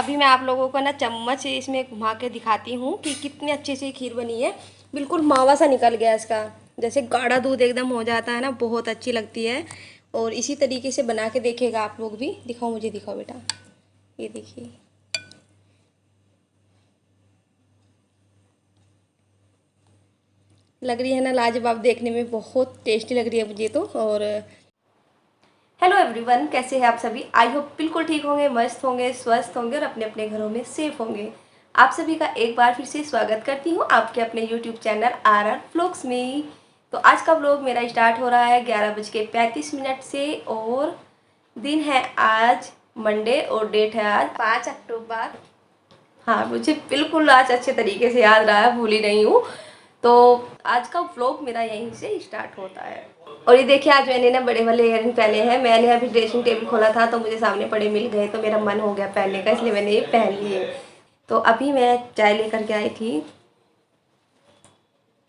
अभी मैं आप लोगों को ना चम्मच से इसमें घुमा के दिखाती हूँ कि कितनी अच्छी सी खीर बनी है। बिल्कुल मावा सा निकल गया इसका, जैसे गाढ़ा दूध एकदम हो जाता है ना, बहुत अच्छी लगती है। और इसी तरीके से बना के देखिएगा आप लोग भी। दिखाओ, मुझे दिखाओ बेटा, ये देखिए। लग रही है ना लाजवाब, देखने में बहुत टेस्टी लग रही है मुझे तो। और हेलो एवरीवन, कैसे हैं आप सभी? आई होप बिल्कुल ठीक होंगे, मस्त होंगे, स्वस्थ होंगे और अपने अपने घरों में सेफ होंगे। आप सभी का एक बार फिर से स्वागत करती हूँ आपके अपने यूट्यूब चैनल RR व्लॉग्स में। तो आज का व्लॉग मेरा स्टार्ट हो रहा है 11:35 से और दिन है आज मंडे और डेट है आज 5 अक्टूबर। हाँ, मुझे बिल्कुल आज अच्छे तरीके से याद रहा है, भूली नहीं हूँ। तो आज का व्लॉग मेरा यहीं से स्टार्ट होता है। और ये देखिए, आज मैंने ना बड़े वाले इयररिंग पहने हैं। मैंने अभी ड्रेसिंग टेबल खोला था तो मुझे सामने पड़े मिल गए, तो मेरा मन हो गया पहनने का, इसलिए मैंने ये पहन लिए। तो अभी मैं चाय लेकर के आई थी।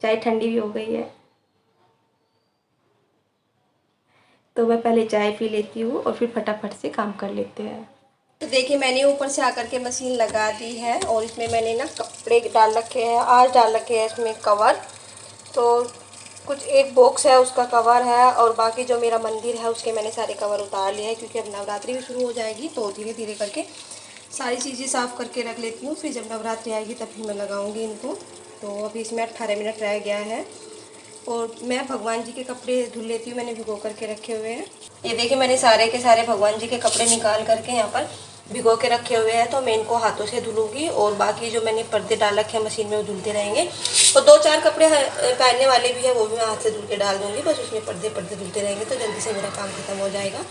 चाय ठंडी भी हो गई है, तो मैं पहले चाय पी लेती हूँ और फिर फटाफट से काम कर लेते हैं। तो देखिए, मैंने ऊपर से आकर के मशीन लगा दी है और इसमें मैंने ना कपड़े डाल रखे हैं। आज डाल रखे हैं इसमें कवर। तो कुछ एक बॉक्स है उसका कवर है, और बाकी जो मेरा मंदिर है उसके मैंने सारे कवर उतार लिए हैं, क्योंकि अब नवरात्रि भी शुरू हो जाएगी। तो धीरे धीरे करके सारी चीज़ें साफ़ करके रख लेती हूँ, फिर जब नवरात्रि आएगी तभी मैं लगाऊंगी इनको। तो अभी इसमें 18 मिनट रह गया है। और मैं भगवान जी के कपड़े धुल लेती हूँ, मैंने भिगो करके रखे हुए हैं। ये देखिए, मैंने सारे के सारे भगवान जी के कपड़े निकाल करके यहाँ पर भिगो के रखे हुए हैं। तो मैं इनको हाथों से धुलूंगी, और बाकी जो मैंने पर्दे डाल रखे हैं मशीन में वो धुलते रहेंगे। तो 2-4 कपड़े पहनने वाले भी है, वो भी मैं हाथ से धुल के डाल दूंगी। बस उसमें पर्दे पर्दे धुलते रहेंगे तो जल्दी से मेरा काम खत्म हो जाएगा।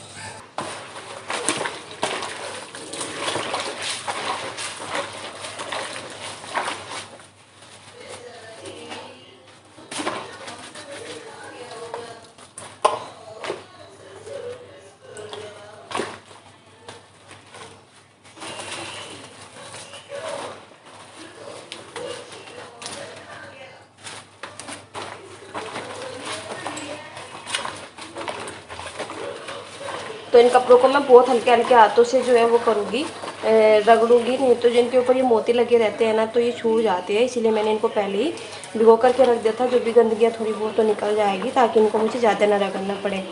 तो इन कपड़ों को मैं बहुत हल्के हल्के हाथों से जो है वो करूँगी, रगड़ूंगी। नहीं तो जिनके ऊपर ये मोती लगे रहते हैं ना, तो ये छूट जाते हैं। इसीलिए मैंने इनको पहले ही भिगो करके रख दिया था। जो भी गंदगियाँ थोड़ी बहुत तो निकल जाएगी, ताकि इनको मुझे ज़्यादा ना रगड़ना पड़े।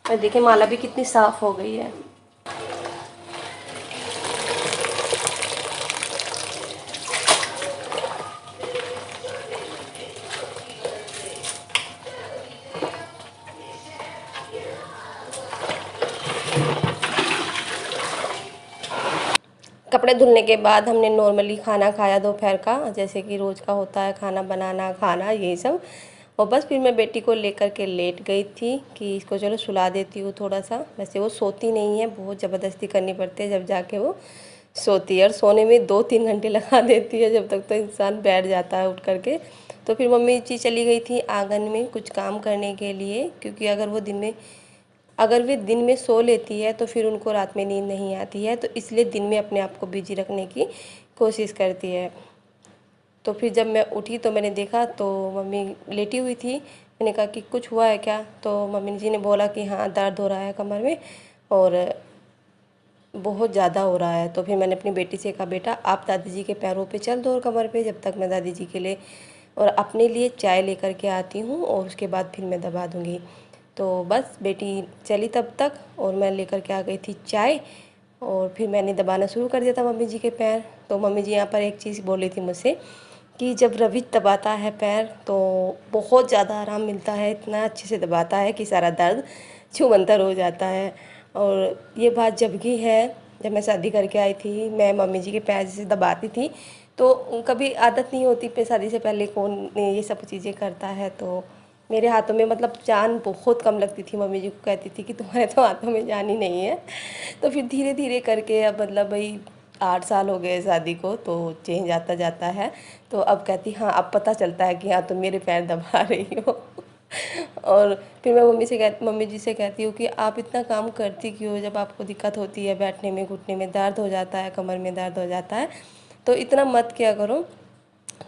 और देखिए, माला भी कितनी साफ़ हो गई है। कपड़े धुलने के बाद हमने नॉर्मली खाना खाया दोपहर का, जैसे कि रोज़ का होता है, खाना बनाना, खाना, यही सब। और बस फिर मैं बेटी को लेकर के लेट गई थी कि इसको चलो सुला देती हूँ थोड़ा सा। वैसे वो सोती नहीं है, बहुत ज़बरदस्ती करनी पड़ती है जब जाके वो सोती है। और सोने में 2-3 घंटे लगा देती है, जब तक तो इंसान बैठ जाता है उठ करके। तो फिर मम्मी जी चली गई थी आंगन में कुछ काम करने के लिए, क्योंकि अगर वे दिन में सो लेती है तो फिर उनको रात में नींद नहीं आती है। तो इसलिए दिन में अपने आप को बिजी रखने की कोशिश करती है। तो फिर जब मैं उठी तो मैंने देखा तो मम्मी लेटी हुई थी। मैंने कहा कि कुछ हुआ है क्या? तो मम्मी जी ने बोला कि हाँ, दर्द हो रहा है कमर में और बहुत ज़्यादा हो रहा है। तो फिर मैंने अपनी बेटी से कहा, बेटा आप दादी जी के पैरों पे चल दो और कमर पे, जब तक मैं दादी जी के लिए और अपने लिए चाय लेकर के आती हूँ, और उसके बाद फिर मैं दबा दूँगी। तो बस बेटी चली तब तक, और मैं लेकर के आ गई थी चाय, और फिर मैंने दबाना शुरू कर दिया था मम्मी जी के पैर। तो मम्मी जी यहाँ पर एक चीज़ बोली थी मुझसे कि जब रवि दबाता है पैर तो बहुत ज़्यादा आराम मिलता है, इतना अच्छे से दबाता है कि सारा दर्द छूमंतर हो जाता है। और ये बात जब की है, जब मैं शादी करके आई थी, मैं मम्मी जी के पैर जैसे दबाती थी, तो कभी आदत नहीं होती पे, शादी से पहले कौन ये सब चीज़ें करता है। तो मेरे हाथों में मतलब जान बहुत कम लगती थी। मम्मी जी को कहती थी कि तुम्हारे तो हाथों में जान ही नहीं है। तो फिर धीरे धीरे करके अब मतलब भाई 8 साल हो गए शादी को, तो चेंज आता जाता है। तो अब कहती, हाँ अब पता चलता है कि हाँ तुम मेरे पैर दबा रही हो। और फिर मैं मम्मी जी से कहती हूँ कि आप इतना काम करती क्यों हो? जब आपको दिक्कत होती है बैठने में, घुटने में दर्द हो जाता है, कमर में दर्द हो जाता है, तो इतना मत किया करो।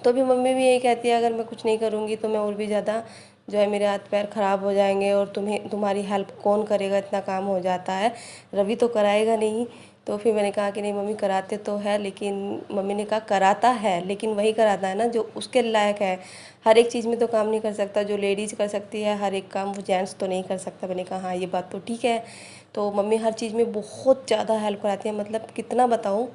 तो भी मम्मी भी यही कहती है, अगर मैं कुछ नहीं करूँगी तो मैं और भी ज़्यादा जो है मेरे हाथ पैर ख़राब हो जाएंगे और तुम्हारी हेल्प कौन करेगा, इतना काम हो जाता है, रवि तो कराएगा नहीं। तो फिर मैंने कहा कि नहीं मम्मी कराते तो है, लेकिन मम्मी ने कहा कराता है लेकिन वही कराता है ना जो उसके लायक है। हर एक चीज़ में तो काम नहीं कर सकता, जो लेडीज़ कर सकती है हर एक काम वो जेंट्स तो नहीं कर सकता। मैंने कहा हाँ ये बात तो ठीक है। तो मम्मी हर चीज़ में बहुत ज़्यादा हेल्प कराती है, मतलब कितना बताऊँ,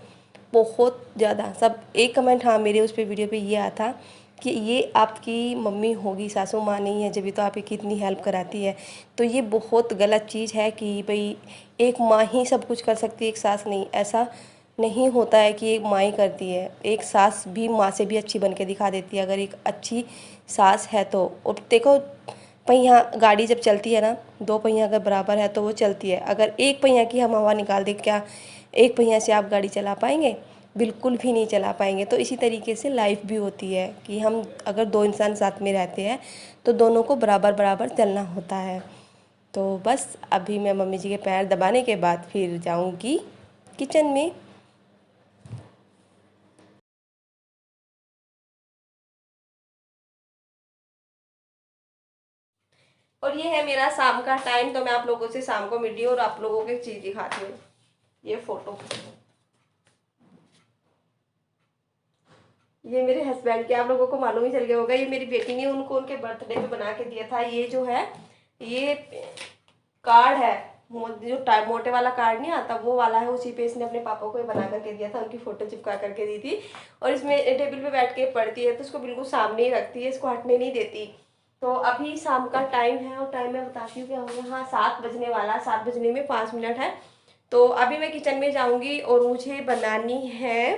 बहुत ज़्यादा। सब एक कमेंट हाँ मेरे उस पर वीडियो पे ये आया था कि ये आपकी मम्मी होगी, सासू माँ नहीं है जब भी तो आपकी कितनी हेल्प कराती है। तो ये बहुत गलत चीज़ है कि भाई एक माँ ही सब कुछ कर सकती है, एक सास नहीं। ऐसा नहीं होता है कि एक माँ ही करती है, एक सास भी माँ से भी अच्छी बन के दिखा देती है अगर एक अच्छी सास है तो। और देखो पहिया गाड़ी जब चलती है ना, दो पहिया अगर बराबर है तो वो चलती है। अगर एक पहिया की हम हवा निकाल दें, क्या एक पहिया से आप गाड़ी चला पाएंगे? बिल्कुल भी नहीं चला पाएंगे। तो इसी तरीके से लाइफ भी होती है कि हम अगर दो इंसान साथ में रहते हैं तो दोनों को बराबर बराबर चलना होता है। तो बस अभी मैं मम्मी जी के पैर दबाने के बाद फिर जाऊंगी किचन में। और ये है मेरा शाम का टाइम, तो मैं आप लोगों से शाम को मिली और आप लोगों को एक चीज़ दिखाती हूँ, ये फोटो। ये मेरे हस्बैंड के, आप लोगों को मालूम ही चल गया होगा, ये मेरी बेटी ने उनको उनके बर्थडे पे बना के दिया था। ये जो है ये कार्ड है, जो मोटे वाला कार्ड नहीं आता वो वाला है, उसी पे इसने अपने पापा को बना करके दिया था, उनकी फोटो चिपका करके दी थी। और इसमें टेबल पे बैठ के पढ़ती है तो इसको बिल्कुल सामने ही रखती है, इसको हटने नहीं देती। तो अभी शाम का टाइम है और टाइम मैं बताती हूँ क्या हो गया, हाँ 7 बजने वाला, 7 बजने में 5 मिनट है। तो अभी मैं किचन में जाऊँगी और मुझे बनानी है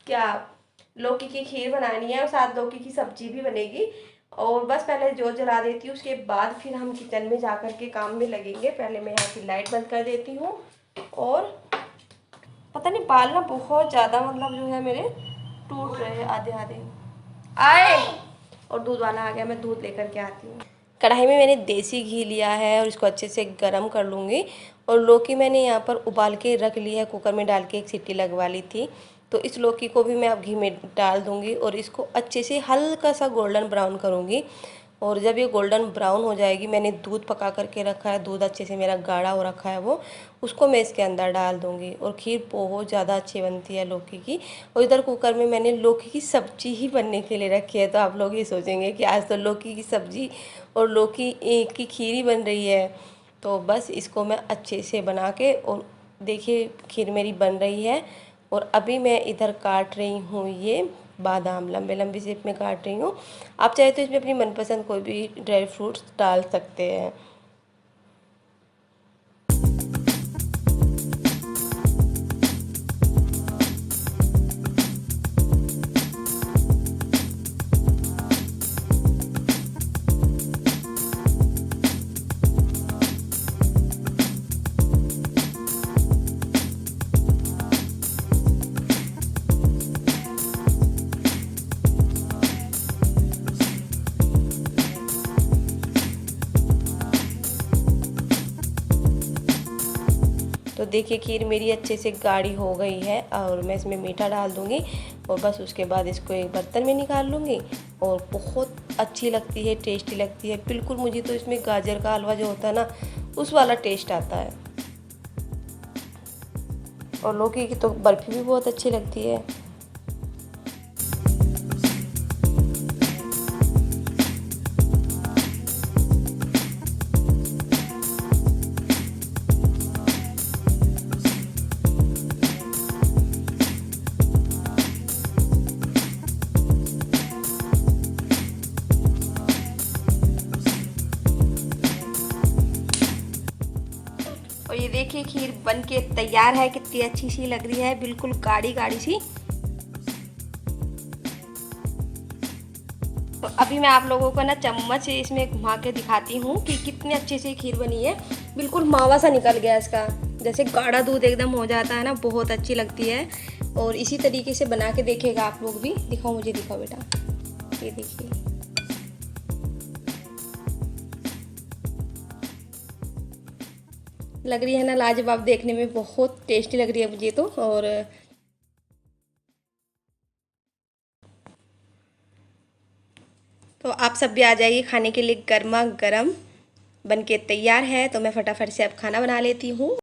क्या, लौकी की खीर बनानी है और साथ लौकी की सब्जी भी बनेगी। और बस पहले जोत जला देती हूँ, उसके बाद फिर हम किचन में जा कर के काम में लगेंगे। पहले मैं यहाँ की लाइट बंद कर देती हूँ। और पता नहीं बाल ना बहुत ज़्यादा मतलब जो है मेरे टूट रहे हैं आधे आधे। आए और दूध वाला आ गया, मैं दूध लेकर के आती हूँ। कढ़ाई में मैंने देसी घी लिया है और इसको अच्छे से गरम कर लूँगी। और लौकी मैंने यहाँ पर उबाल के रख ली है, कुकर में डाल के एक सीटी लगवा ली थी। तो इस लौकी को भी मैं अब घी में डाल दूँगी और इसको अच्छे से हल्का सा गोल्डन ब्राउन करूँगी। और जब ये गोल्डन ब्राउन हो जाएगी, मैंने दूध पका करके रखा है, दूध अच्छे से मेरा गाढ़ा हो रखा है वो, उसको मैं इसके अंदर डाल दूँगी। और खीर बहुत ज़्यादा अच्छी बनती है लौकी की। और इधर कुकर में मैंने लौकी की सब्जी ही बनने के लिए रखी है। तो आप लोग ये सोचेंगे कि आज तो लौकी की सब्जी और लौकी की खीर ही बन रही है। तो बस इसको मैं अच्छे से बना के, और देखिए खीर मेरी बन रही है। और अभी मैं इधर काट रही हूँ ये बादाम, लंबे लंबे शेप में काट रही हूँ। आप चाहे तो इसमें अपनी मनपसंद कोई भी ड्राई फ्रूट्स डाल सकते हैं। तो देखिए खीर मेरी अच्छे से गाढ़ी हो गई है और मैं इसमें मीठा डाल दूँगी। और बस उसके बाद इसको एक बर्तन में निकाल लूँगी। और बहुत अच्छी लगती है, टेस्टी लगती है बिल्कुल। मुझे तो इसमें गाजर का हलवा जो होता है ना, उस वाला टेस्ट आता है। और लौकी की तो बर्फ़ी भी बहुत अच्छी लगती है। और ये देखिए खीर बन के तैयार है, कितनी अच्छी सी लग रही है, बिल्कुल गाढ़ी गाढ़ी सी। तो अभी मैं आप लोगों को ना चम्मच से इसमें घुमा के दिखाती हूँ कि कितनी अच्छी सी खीर बनी है। बिल्कुल मावा सा निकल गया इसका, जैसे गाढ़ा दूध एकदम हो जाता है ना, बहुत अच्छी लगती है। और इसी तरीके से बना के देखेगा आप लोग भी। दिखाओ मुझे, दिखाओ बेटा, ये देखिए। लग रही है ना लाजवाब, देखने में बहुत टेस्टी लग रही है मुझे तो। और तो आप सब भी आ जाइए खाने के लिए। गर्मा गर्म बन के तैयार है, तो मैं फटाफट से अब खाना बना लेती हूँ।